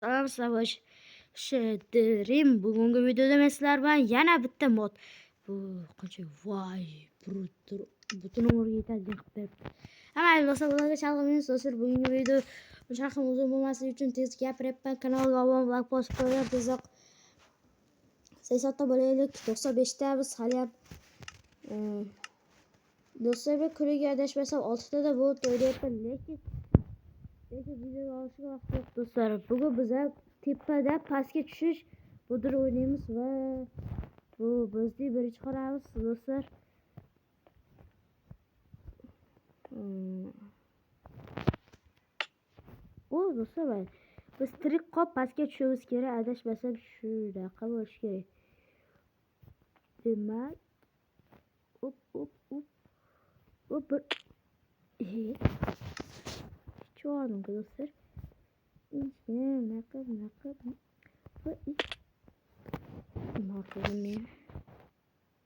Salom savaş shedirim. Bugungi videoda men sizlar bilan yana bitta mod. Bu qancha voy bruttur. Butun umrga yetadigan qilib beribdi. Hamma do'stlar, bularga chalg'imiz do'stlar. Bugungi video unchalik uzun bo'lmasligi uchun tez gapiryapman. Kanalga obuna bo'lib, post qo'ying tezroq. 80 ta bo'laylik. 95 ta biz hali ham do'stlar, bir kuniga adashmasam 6 ta da bo'lib o'ynayapman, lekin video olishga vaqt yo'q do'stlar. Bugun biz tepada pastga tushish budur o'ynaymiz va bu bizning birinchi qonamiz do'stlar. Bu do'stlar, biz tirik qolib pastga tushishimiz kerak. Adashmasam shunaqa bo'lishi kerak. Demak, hop çoğalım do'stlar.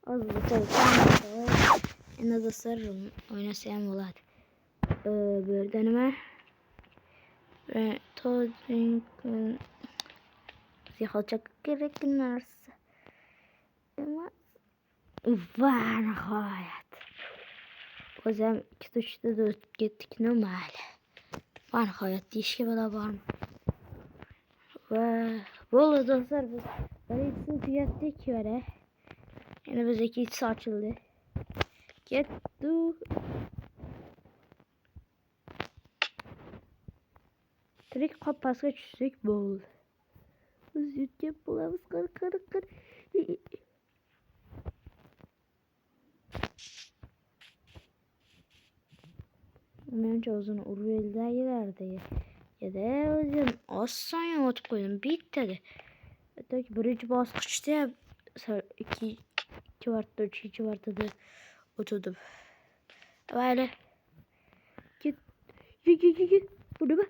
Az endi do'stlar o'ynasa ham bo'ladi. Bu yerda nima? Ziholchak kerak narsa. Va nihoyat. O'zim 2-3 ta o'tib ketdik, mayli. Va nihoyat deyishga balo bormi? Va bo'ldi do'stlar, biz birinchisi tugatdik mana. Endi biz ikkinchisi ochildi. Ketdi. Tirik qolib pastga tushsak bo'ldi. Biz yutgan bo'lamiz. Qir. Menimcha o'zini urveldagilarda ya-da o'zim oson o'tib qo'ydim bittada. Hattoki birinchi bosqichda ikki marta, uchinchi martada o'tdim. Mayli. Git. Bu nima?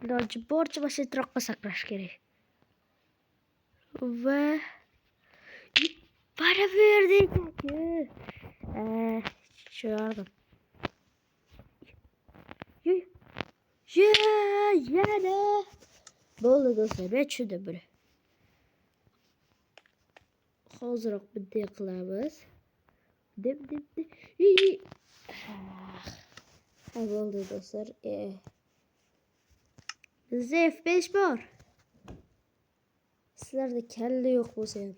Iloji boricha balandroqqa sakrash kerak. Va bana verdik. Çağırdım. Yana. Bo'ldi do'stlar, men tushundim buni. Hozirroq bunday qilamiz. Deb. Ha bo'ldi do'stlar. Bizda F5 bor. Sizlarda kalla yo'q bo'lsa ham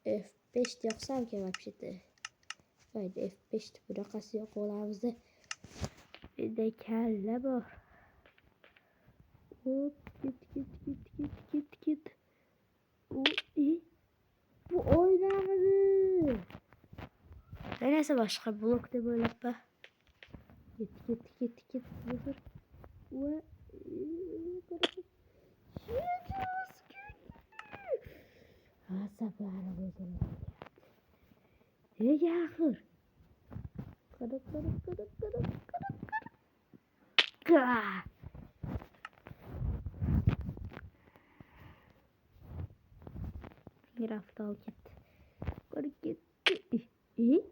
F5 yoqsam ki вообще-то. Haydi F5 bunaqasi yo'q olamizda. Bizda kalla bor. Hop, git. Bu oynamadı. Neyse başka blok da böyle yapma. Git. Ve sabahına gözüm. Ne yakır? Kırık. Bir hafta al git. Kırık gitti.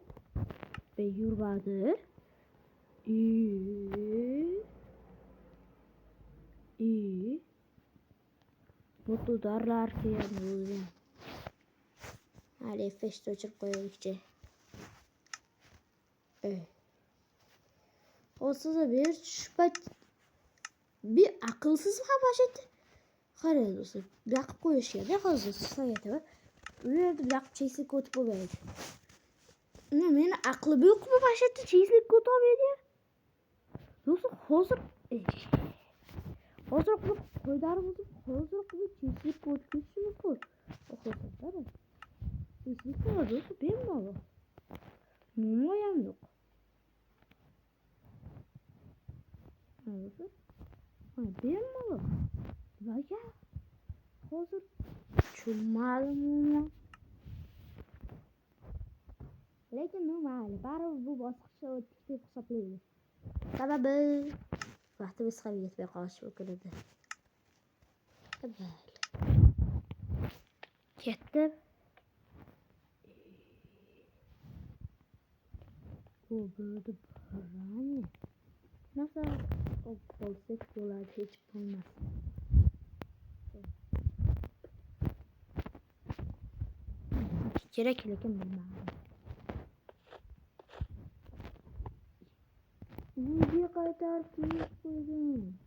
Ve yurbadı. İyi. Mutlu darlar ki yani. Hadi F5'te uçup koyalımca. Evet. Olsa da bir şüphet. Bir akılsız başladı. Hayır dostum. Bir akıl koyuş ya. Ne fazla sayıda var. Öyle bir akıl çeşitli kötü bu böyle. Ne benim aklı büyük mü başladı? Çeşitli kötü böyle. Dostum hazır. Hazır bu koydarımızı. Hazır bu çeşitli kötü mü koy? O kadar da. Çeşitli kötü dostum benim mi o? Mumlayam yok. Hazır. Benim mi o? Bak ya. Hazır. Çumalı mı? Lekin normal. Baribir bu bosqichda o'tdik deb hisoblaymiz. Sababi vaqtimiz ham yetmay qolishi mumkin edi. Ketdim. Bu böyle parani. Nasıl olsak dolar hiç olmaz. Gerek lekin bilmem. Uyuya kadar kıyıp koydum.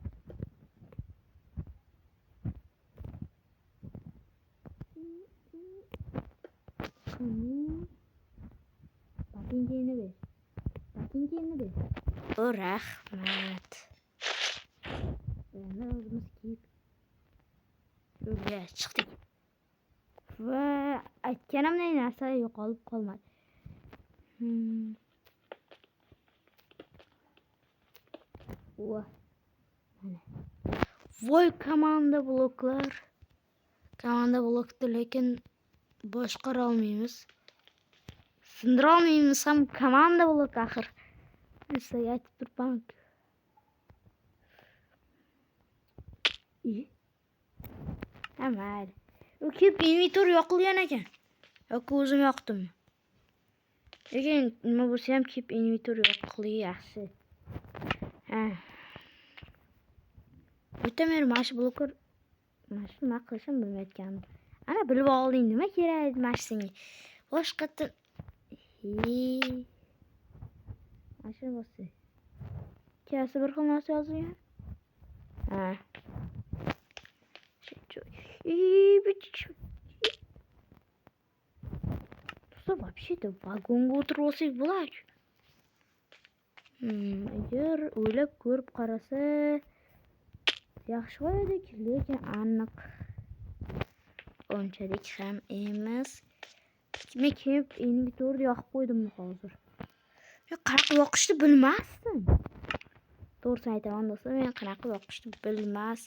Bakıncayını ver. Bakıncayını ver. O rahmet. Ben ağzımız kiyip. Şöyle çıktık. Ve aytganim ne narsa yo'qolib qolmadi. Voy komanda bloklar. Komanda blokda lekin boshqara olmaymiz. Sindira olmaymiz ham komanda blok axir. Neyse aytib turibman. Amal. O'kib inventor yoqilgan ekan. Yoki o'zim yoqdimmi? Lekin nima bo'lsa ham kep inventor yoqili yaxshi. O'tamer mash bloker mash nima qilishim bilmayotgandim. Ana bilib olding nima kerak mash senga. Boshqatdan mash bo'lsa. Ikkasi bir xil narsa yozilgan. Вообще-то vagonga o'tirib olsak bo'lar. Agar o'ylab ko'rib qarasa yaxshi bo'lardik, lekin aniq unchalik ham emas. Men kelib inventorni yoqib qo'ydim hozir. Men qanaqa yoqishni bilmasdim. To'g'risini aytaman do'stlar, men qanaqa yoqishni bilmas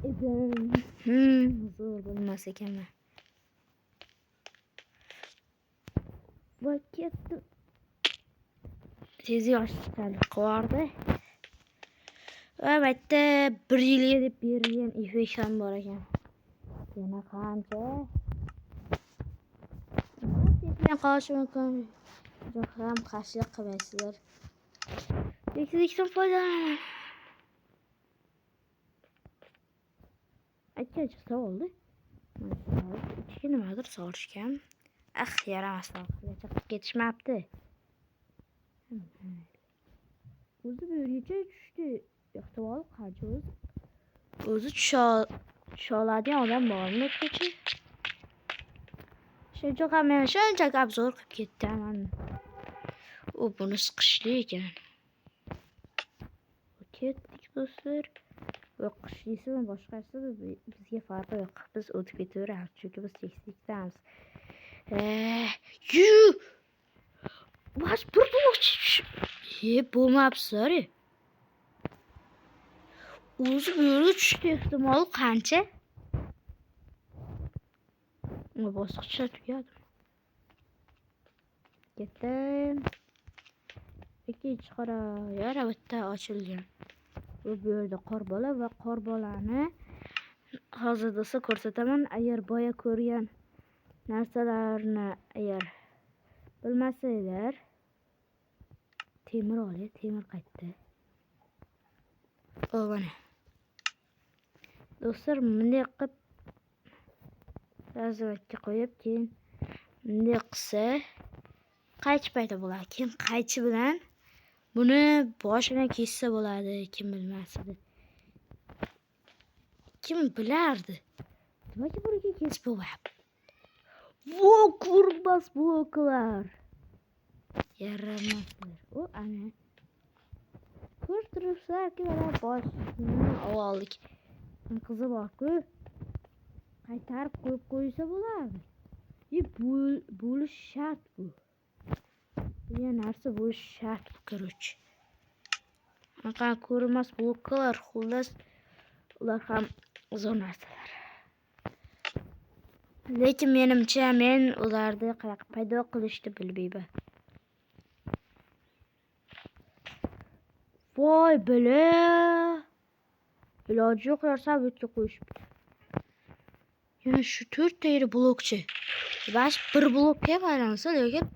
edim. Zo'r bilmas ekanman. Va ketdim. Tez yoshlik qilardi. Va bitta 1 yilga deb berilgan effekt ham bor ekan. Yana qancha? Men qolishi mumkin. Yo'q ham qarshilik qilmaysizlar. Teknikdan foydalanaman. Aytgancha savoldi. Ichki nimadir solishgan. Yaramasdan ketishmabdi. O'zi bu yergacha tushdi. Ehtimol qancha o'zi tusholadigan odam bormi ko'cha? Shunchaki obzor qilib ketdim. U buni siqishli ekan. Ketdik do'stlar. O'qishlisimi boshqasi bizga farqi yo'q. Biz o'tib ketaveramiz, chunki biz tekislikdamiz. Baş bir blok bo'lmabsizlar. O'zi böyle tushdi ehtimol qancha? Bosqichlar tugadi. Ketdim. Ikkinchi qora yana bitta ochilgan. Bu yerda qorbola va qorbolani hozir do'stlar ko'rsataman. Agar boya ko'rgan narsalarni agar bilmasanglar temir olay, temir qaytdi. Mana. Do'stlar, bunday qilib razvatga qo'yib, keyin bunday qilsa qaychi paydo bo'ladi. Keyin qaychi bilan buni boshini kessa bo'ladi, kim bilmasdi. Kim bilardi? Nimaga burga kesib bo'lyapti? Vo, ko'rmas bloklar. Yaramaslar. O ana. Ko'rib turibsizlar-ki, mana boshini oldik. Qizi bor-ku. Qaytarib qo'yib qo'ysa bo'lardi. Bo'lish shart bu. Bu narsa bo'lish shart, короче. Anaqa ko'rmas bloklar, xullas ular ham zo'r narsalar. Lekin menimcha men ularni qanaqa paydo qilishni bilmayman. Voy bile. İlacı yok narsa bütke qo'yishibdi. Yani şu 4 tane blokçu. Baş bir blokka aylansa lekin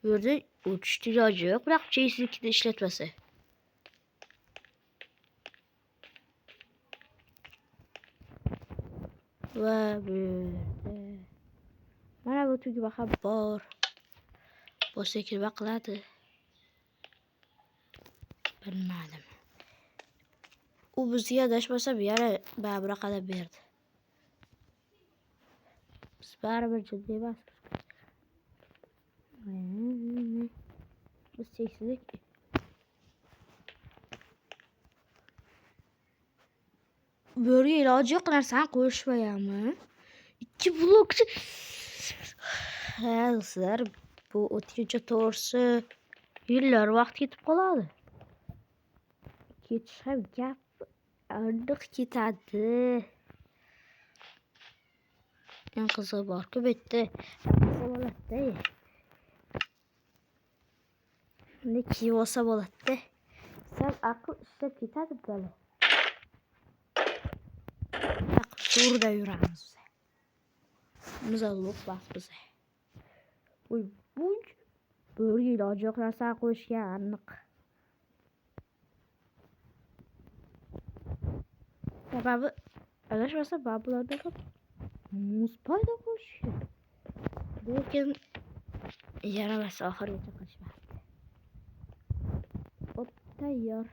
Bu yerda o'tishni iloji yo'q, biroq cheyslikni ishlatmasa. Va bu yerda mana bu tugma ham bor. Bo'lsa nima qiladi? Bilmadim. U bizga adashmasam yana bunaqa berdi. Biz baribir jiddiy emasmiz. Biz cheksizlik. Bu yerga iloji yo'q narsani qo'yishmayapmi? 2 blokchi. Ha, do'stlar, bu o'tkinchi to'g'risi yillar vaqt ketib qoladi. Ketish ham gap aniq ketadi. En qizig'i borku bu yerda bo'ladi-da. Ne kiyib olsa bo'ladi-da. Sal aql ishlab ketadi bali. Surda yuramiz. Biz alloh bas bize. Uy, bu iloji yo'q narsani qo'yishga aniq. Sababi adashmasa babularda ham muz paydo bo'lishi. Lekin yaramasa oxirigacha qilishmadi. Hop, tayyor.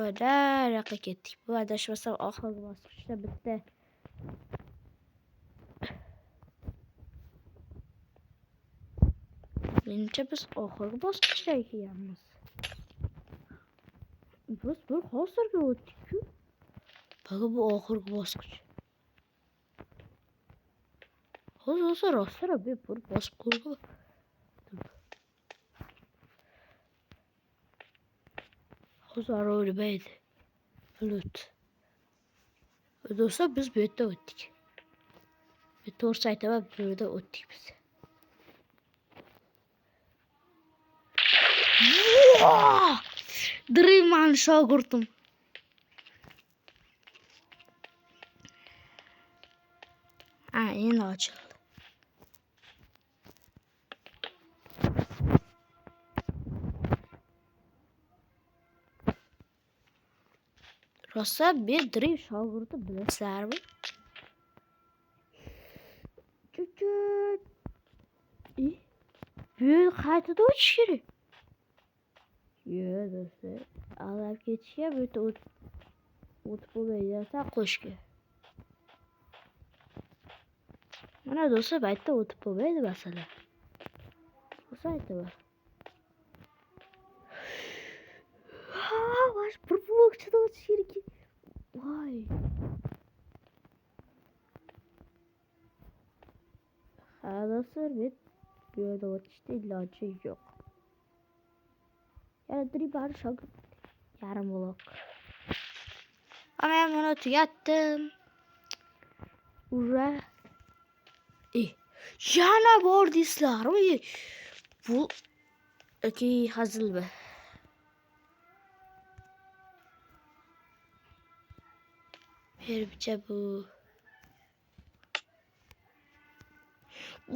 O'daraqa ketdik. Bu adashmasam oxirgi bosqichda bitta. Menimcha biz oxirgi bosqichda ekanmiz. Biz bir hozirga o'tdik-ku. Baga bu oxirgi bosqich. Hozir rostlara bir bosib qo'ygan. Hozir o'lmaydi. Bulut. Do'stlar, biz bu yerda o'tdik. To'g'ri aytaman, bu yerda o'tdik biz. Dreamman shogirdim. Endi ochildi. Rosa bir Dream shogirdi bilasizlarmi? Chuchut. Bu qaytada o'tish kerak. Yo'q do'stlar, alab ketishga bu yerda o'tib bo'lmaydi, qo'shga. Mana do'stlar, bu yerda o'tib bo'lmaydi masalan. Rosa aytaman. Vash bir blokchada o'tish kerak. Voy. Ha do'stlar, bu yerda o'tishda iloji yo'q. Yana Dreamman shogird. Yarim blok. Men buni tugatdim. Ura. Yana bor deysizlarmi? Bu hazilmi? Menimcha bu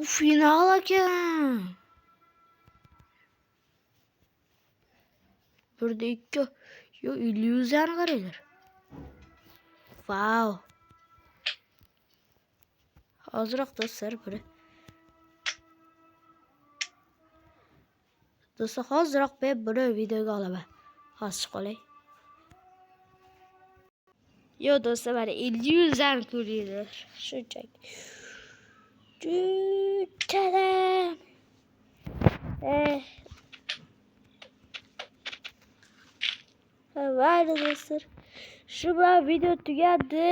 final ekan. Burada ikki yo illyuziyani qaranglar. Wow. Hozirroq do'stlar buni. Do'stlar, hozirroq men buni videoga olaman. Hozir qolay. Yo do'stlar, mana illyuziyani ko'ringlar. Shunchaki. Juchadan. Mayli do'stlar. Shu bilan video tugadi.